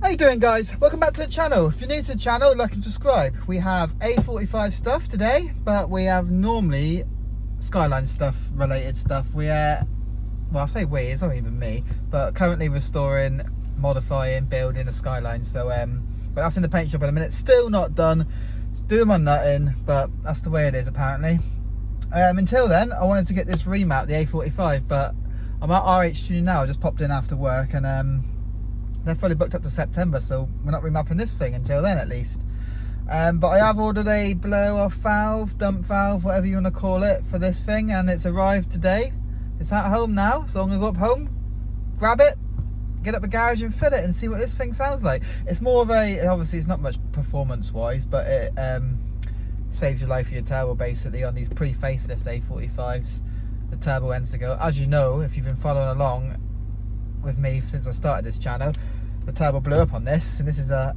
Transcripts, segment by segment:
How you doing, guys? Welcome back to the channel. If you're new to the channel, like and subscribe. We have A45 stuff today, but we have normally Skyline stuff, related stuff. Well, I say we, it's not even me, but currently restoring, modifying, building a Skyline. So but that's in the paint shop in a minute. Still not done. It's doing my nutting, but that's the way it is apparently. Until then, I wanted to get this remap, the A45, but I'm at RH now. I just popped in after work, and they're fully booked up to September, so we're not remapping this thing until then at least. But I have ordered a blow-off valve, dump valve, whatever you want to call it, for this thing, and it's arrived today. It's at home now, so I'm going to go up home, grab it, get up the garage and fit it and see what this thing sounds like. It's more of a, obviously it's not much performance-wise, but it saves your life for your turbo basically on these pre-facelift A45s. The turbo ends to go. As you know, if you've been following along with me since I started this channel, the turbo blew up on this, and this is a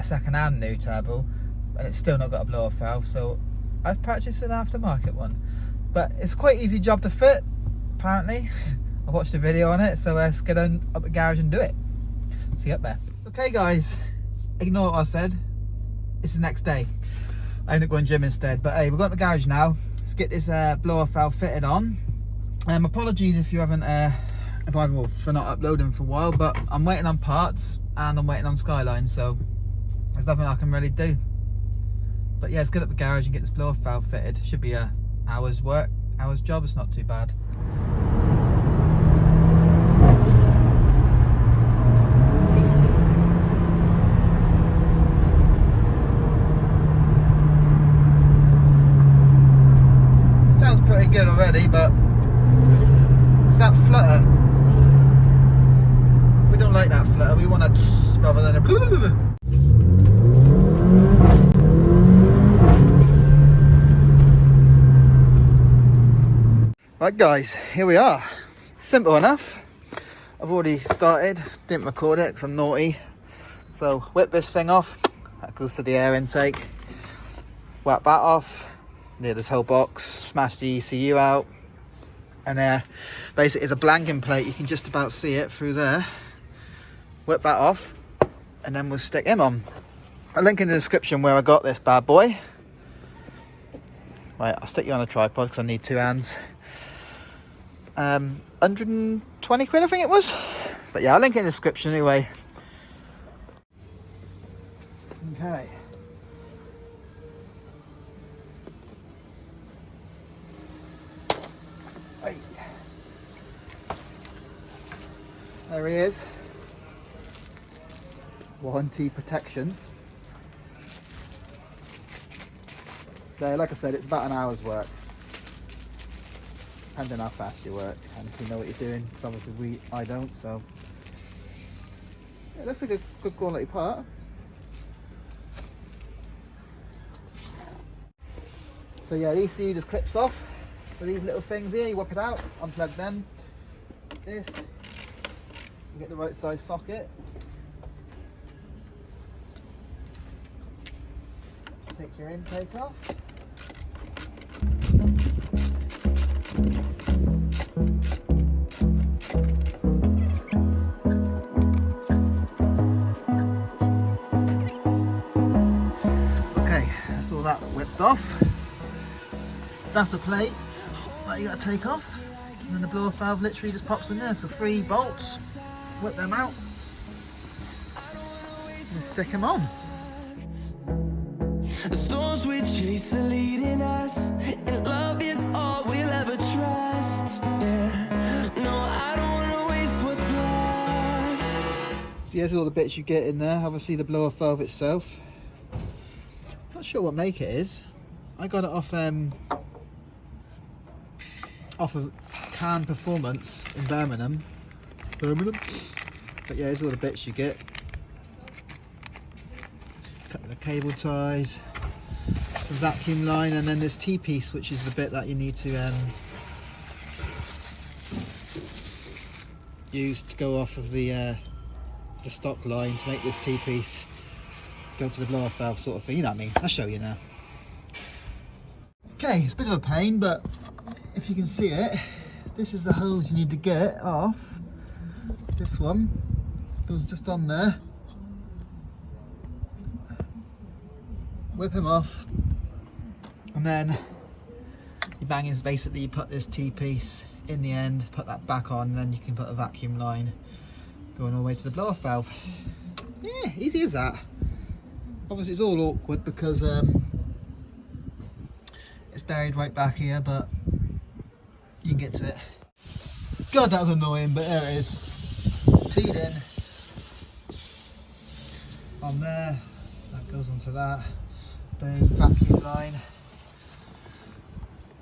second-hand new turbo, and it's still not got a blow-off valve, so I've purchased an aftermarket one. But it's quite easy job to fit, apparently. I watched a video on it, so let's get up the garage and do it. See you up there. Okay guys, ignore what I said. It's the next day. I ended up going gym instead, but hey, we've got the garage now. Let's get this blow-off valve fitted on. Apologies if you haven't for not uploading for a while, but I'm waiting on parts and I'm waiting on Skyline, so there's nothing I can really do. But yeah, let's get up the garage and get this blow-off valve fitted. Should be a hour's job. It's not too bad. Sounds pretty good already, but it's that flutter. We don't like that flutter. We want a tss rather than a blah, blah, blah. Right guys, here we are. Simple enough. I've already started, didn't record it because I'm naughty. So whip this thing off, that goes to the air intake. Whap that off, near this whole box, smash the ECU out. And basically it's a blanking plate, you can just about see it through there. Whip that off, and then we'll stick him on. I'll link in the description where I got this bad boy. Right, I'll stick you on a tripod because I need two hands. 120 quid I think it was, but yeah, I'll link it in the description anyway. Okay, right. There he is. Warranty protection there. Like I said, it's about an hour's work, depending how fast you work and if you know what you're doing, because obviously I don't, so yeah, it looks like a good quality part. So yeah, the ECU just clips off with these little things here. You whip it out, unplug them, this, you get the right size socket, take your intake off. Okay, that's all that whipped off. That's a plate that you got to take off, and then the blow-off valve literally just pops in there. So 3 bolts, whip them out, and stick them on. The storms we chase are leading us, and love is all we'll ever trust. Yeah, no, I don't wanna waste what's left. So here's all the bits you get in there. Obviously the blow-off valve itself. Not sure what make it is. I got it off of Can Performance in Birmingham. But yeah, here's all the bits you get. Couple of cable ties, the vacuum line, and then this T-piece, which is the bit that you need to use to go off of the stock line to make this T-piece go to the blow-off valve sort of thing. You know what I mean? I'll show you now. Okay, it's a bit of a pain, but if you can see it, this is the hose you need to get off this one. goes just on there. Whip him off, and then your bang is basically you put this T-piece in the end, put that back on, and then you can put a vacuum line going all the way to the blow-off valve. Yeah, easy as that. Obviously it's all awkward because it's buried right back here, but you can get to it. God, that was annoying, but there it is. Teed in on there, that goes onto that. Boom, vacuum line.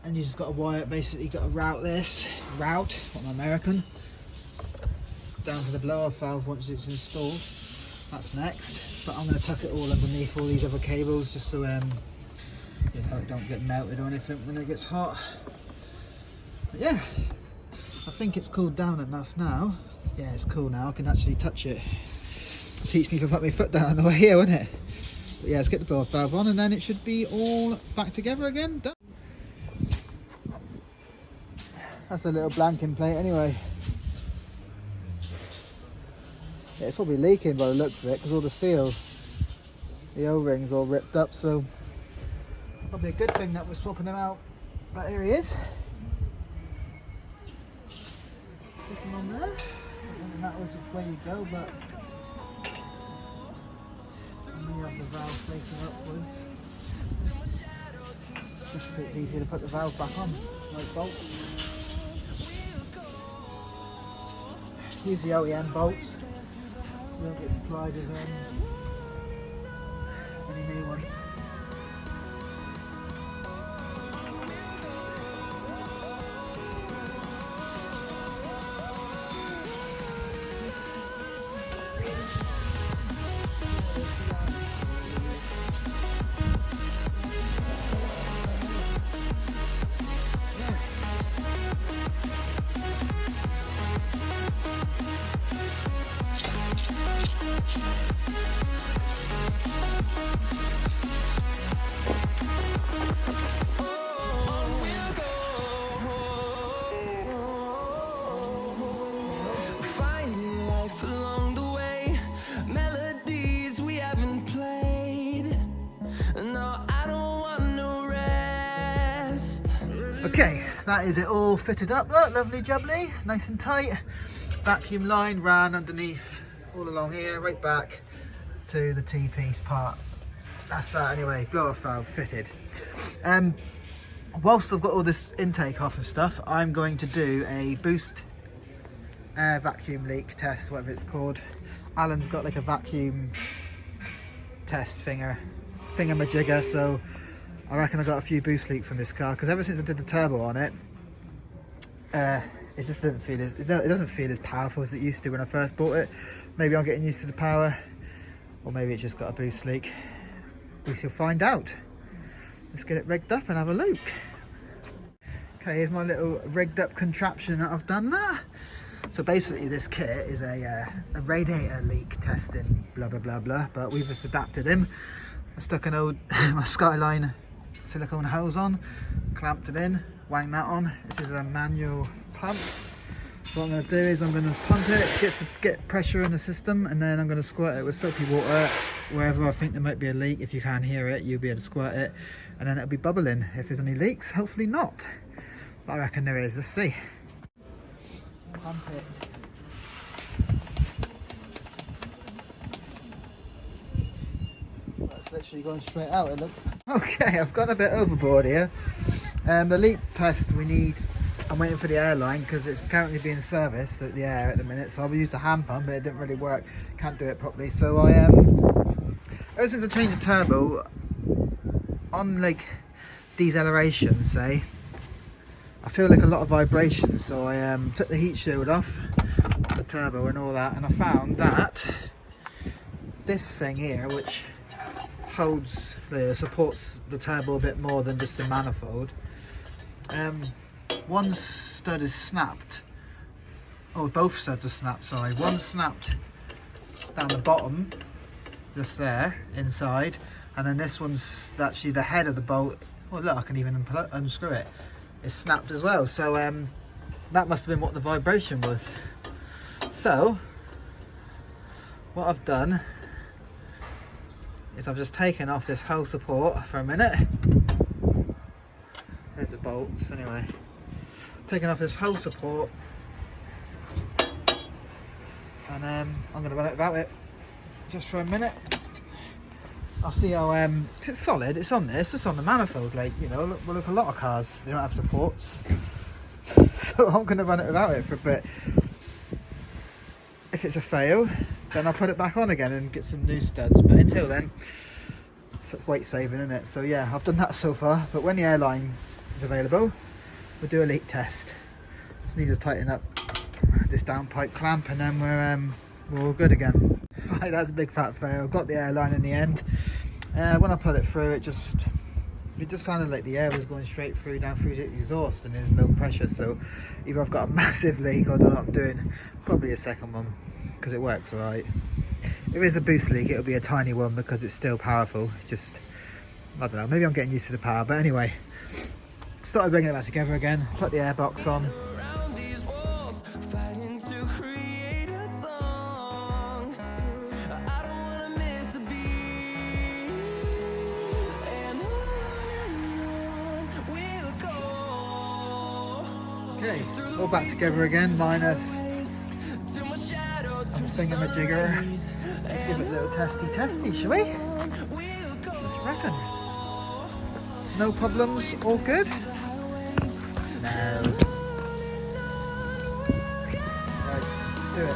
And you just got to wire it, basically got to route this, what am I American, down to the blow-off valve once it's installed. That's next, but I'm going to tuck it all underneath all these other cables just so it don't get melted or anything when it gets hot. But yeah, I think it's cooled down enough now. Yeah, it's cool now, I can actually touch it. Teach me to put my foot down on the way here, wouldn't it? But yeah, let's get the blow-off valve on and then it should be all back together again. Done. That's a little blanking plate anyway. Yeah, it's probably leaking by the looks of it because all the seal, the O-rings all ripped up, so probably a good thing that we're swapping them out. But here he is. Stick him on there. It doesn't matter which way you go, but you have the valve facing upwards. Just so it's easier to put the valve back on, like bolts. Use the OEM bolts. You don't get supplied with any new ones. Okay, that is it all fitted up. Look, lovely jubbly, nice and tight. Vacuum line ran underneath, all along here, right back to the T-piece part. That's that anyway, blow-off valve fitted. Whilst I've got all this intake off and stuff, I'm going to do a boost air vacuum leak test, whatever it's called. Alan's got like a vacuum test thingamajigger, so I reckon I got a few boost leaks on this car because ever since I did the turbo on it, it just doesn't feel as powerful as it used to when I first bought it. Maybe I'm getting used to the power, or maybe it's just got a boost leak. We shall find out. Let's get it rigged up and have a look. Okay, here's my little rigged up contraption that I've done there. So basically this kit is a radiator leak testing blah blah blah blah, but we've just adapted him. I stuck an old my Skyline silicone hose on, clamped it in, wang that on. This is a manual pump. So what I'm going to do is I'm going to pump it, get pressure in the system, and then I'm going to squirt it with soapy water wherever I think there might be a leak. If you can't hear it, you'll be able to squirt it, and then it'll be bubbling. If there's any leaks, hopefully not, but I reckon there is. Let's see. Pump it. It's literally going straight out, it looks. Okay, I've gone a bit overboard here. The leak test we need, I'm waiting for the airline because it's currently being serviced at the air at the minute, so I've used a hand pump but it didn't really work, can't do it properly. So I ever since I changed the turbo, on like deceleration say, I feel like a lot of vibration, so I took the heat shield off the turbo and all that, and I found that this thing here, which supports the turbo a bit more than just a manifold, one stud is snapped. Oh, both studs are snapped, sorry. One snapped down the bottom, just there, inside, and then this one's actually the head of the bolt. Well, look, I can even unscrew it. It's snapped as well, so that must have been what the vibration was. So what I've done is I've just taken off this whole support for a minute. There's the bolts anyway. Taken off this whole support, and I'm going to run it without it just for a minute. I'll see how it's solid. It's on this. It's on the manifold. Like, you know, look, a lot of cars, they don't have supports, so I'm going to run it without it for a bit. If it's a fail, then I'll put it back on again and get some new studs. But until then, it's weight saving, isn't it? So yeah, I've done that so far. But when the airline is available, we'll do a leak test. Just need to tighten up this downpipe clamp, and then we're all good again. Right, that's a big fat fail. Got the airline in the end. When I put it through, it just sounded like the air was going straight through, down through the exhaust, and there's no pressure. So either I've got a massive leak or I don't know what I'm doing. Probably a second one, because it works alright. If it is a boost leak, it'll be a tiny one because it's still powerful. Just, I don't know, maybe I'm getting used to the power. But anyway, started bringing it back together again. Put the airbox on. Okay, all back together again, minus thingamajigger. Let's give it a little testy, shall we? What do you reckon? No problems, all good? No. Right, let's do it.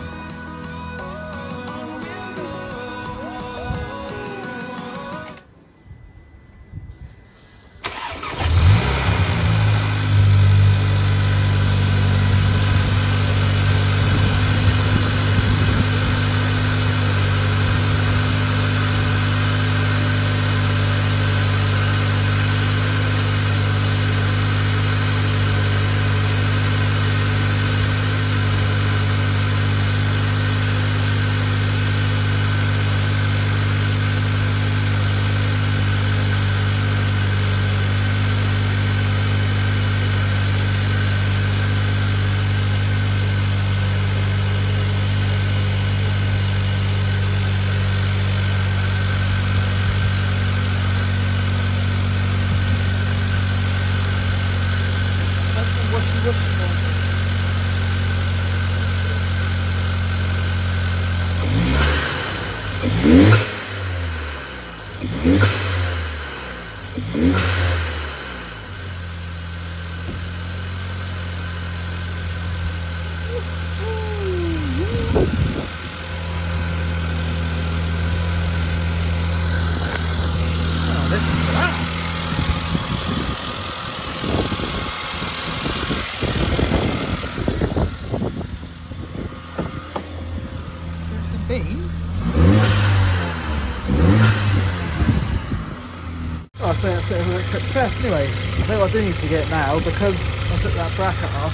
Oh, so that's a bit of a success anyway. I think what I do need to get now, because I took that bracket off,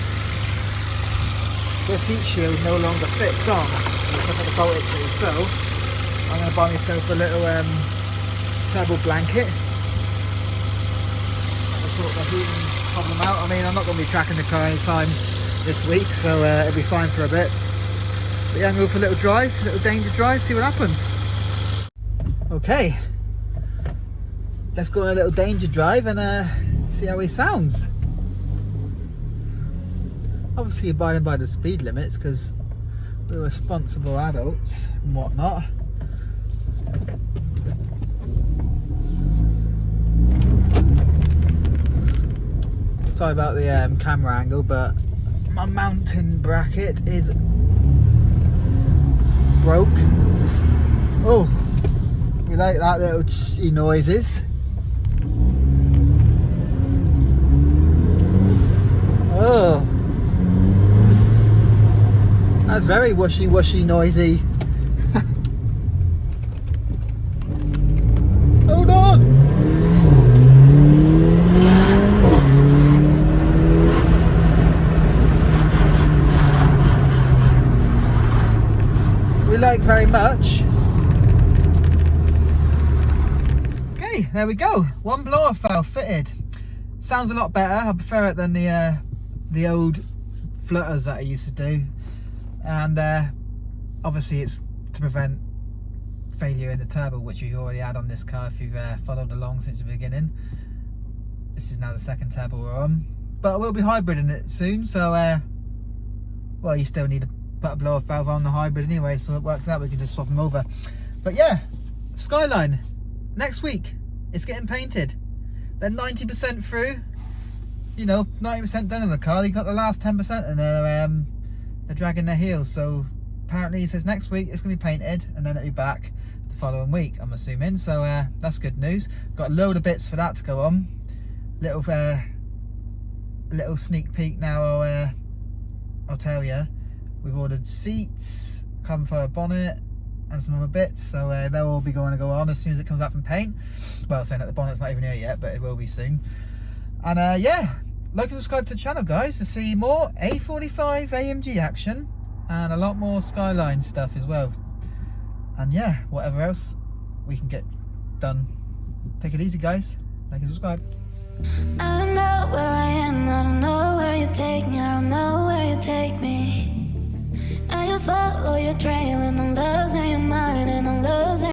this heat shield no longer fits on. I'm going to bolt it to, so I'm going to buy myself a little turbo blanket. That'll sort the heating problem out. I mean, I'm not going to be tracking the car anytime this week, so it'll be fine for a bit. But yeah, I'm going to go for a little drive, a little danger drive, see what happens. Okay, let's go on a little danger drive and see how he sounds. Obviously abiding by the speed limits because we're responsible adults and whatnot. Sorry about the camera angle, but my mounting bracket is broke. Oh, we like that little noises. Oh, that's very whooshy noisy. Hold on. We like very much. Okay, there we go. One blower valve fitted. Sounds a lot better. I prefer it than the old flutters that I used to do, and obviously it's to prevent failure in the turbo, which we've already had on this car if you've followed along since the beginning. This is now the second turbo we're on, but we'll be hybriding it soon, so well, you still need to put a blow off valve on the hybrid anyway, so it works out, we can just swap them over. But yeah, Skyline next week, it's getting painted. They're 90% through, you know, 90% done on the car. They got the last 10% and they're dragging their heels, so apparently he says next week it's going to be painted and then it'll be back the following week, I'm assuming. So that's good news. Got a load of bits for that to go on. Little sneak peek now, I'll tell you. We've ordered seats, cover for a bonnet and some other bits, so they'll all be going to go on as soon as it comes out from paint. Well, saying that the bonnet's not even here yet, but it will be soon. And yeah, like and subscribe to the channel, guys, to see more A45 AMG action and a lot more Skyline stuff as well. And yeah, whatever else we can get done. Take it easy, guys. Like and subscribe. I don't know where I am, I don't know where you take me, I don't know where you take me. I just follow your trail and I'm losing your mind and I'm losing